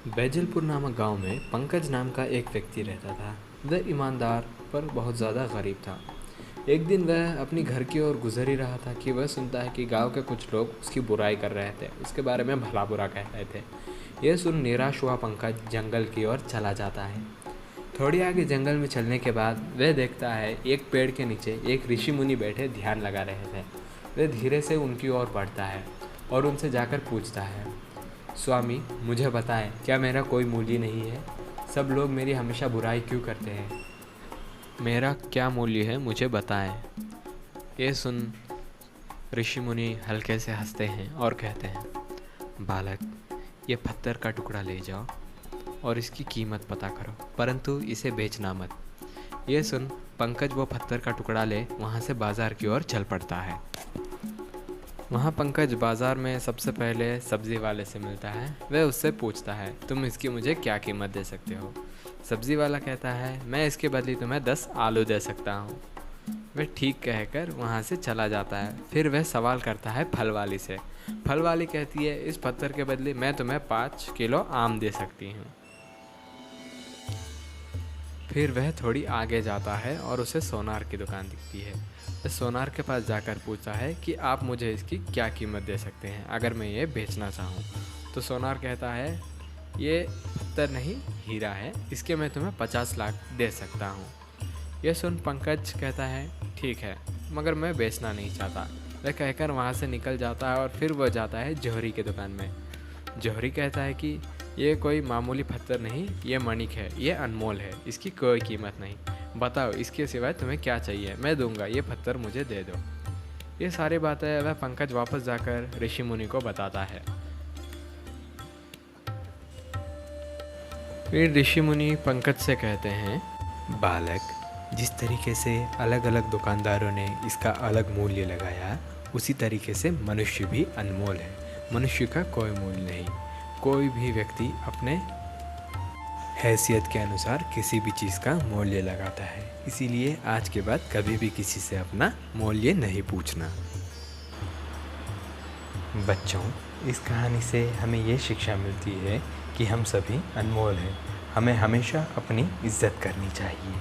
बैजलपुर नामक गांव में पंकज नाम का एक व्यक्ति रहता था। वह ईमानदार पर बहुत ज़्यादा गरीब था। एक दिन वह अपनी घर की ओर गुजर ही रहा था कि वह सुनता है कि गांव के कुछ लोग उसकी बुराई कर रहे थे, उसके बारे में भला बुरा कह रहे थे। यह सुन निराश हुआ पंकज जंगल की ओर चला जाता है। थोड़ी आगे जंगल में चलने के बाद वह देखता है एक पेड़ के नीचे एक ऋषि मुनि बैठे ध्यान लगा रहे थे। वह धीरे से उनकी ओर बढ़ता है और उनसे जाकर पूछता है, स्वामी, मुझे बताएं, क्या मेरा कोई मूल्य नहीं है? सब लोग मेरी हमेशा बुराई क्यों करते हैं? मेरा क्या मूल्य है, मुझे बताएं। ये सुन ऋषि मुनि हल्के से हंसते हैं और कहते हैं, बालक, ये पत्थर का टुकड़ा ले जाओ और इसकी कीमत पता करो, परंतु इसे बेचना मत। ये सुन पंकज वो पत्थर का टुकड़ा ले वहाँ से बाजार की ओर चल पड़ता है। वहाँ पंकज बाज़ार में सबसे पहले सब्ज़ी वाले से मिलता है। वह उससे पूछता है, तुम इसकी मुझे क्या कीमत दे सकते हो? सब्ज़ी वाला कहता है, मैं इसके बदले तुम्हें 10 आलू दे सकता हूँ। वह ठीक कहकर वहाँ से चला जाता है। फिर वह सवाल करता है फल वाली से। फल वाली कहती है, इस पत्थर के बदले मैं तुम्हें 5 किलो आम दे सकती हूँ। फिर वह थोड़ी आगे जाता है और उसे सोनार की दुकान दिखती है। वह सोनार के पास जाकर पूछता है कि आप मुझे इसकी क्या कीमत दे सकते हैं अगर मैं ये बेचना चाहूँ। तो सोनार कहता है, ये पत्थर नहीं, हीरा है, इसके मैं तुम्हें 50 लाख दे सकता हूँ। यह सुन पंकज कहता है, ठीक है, मगर मैं बेचना नहीं चाहता। वह कहकर वहाँ से निकल जाता है और फिर वह जाता है जौहरी की दुकान में। जौहरी कहता है कि ये कोई मामूली पत्थर नहीं, ये मणिक है, ये अनमोल है, इसकी कोई कीमत नहीं। बताओ, इसके सिवाय तुम्हें क्या चाहिए? मैं दूंगा, ये पत्थर मुझे दे दो। ये सारी बातें वह पंकज वापस जाकर ऋषि मुनि को बताता है। फिर ऋषि मुनि पंकज से कहते हैं, बालक, जिस तरीके से अलग अलग दुकानदारों ने इसका अलग मूल्य लगाया, उसी तरीके से मनुष्य भी अनमोल है। मनुष्य का कोई मूल्य नहीं। कोई भी व्यक्ति अपने हैसियत के अनुसार किसी भी चीज़ का मूल्य लगाता है। इसीलिए आज के बाद कभी भी किसी से अपना मूल्य नहीं पूछना। बच्चों, इस कहानी से हमें ये शिक्षा मिलती है कि हम सभी अनमोल हैं। हमें हमेशा अपनी इज्जत करनी चाहिए।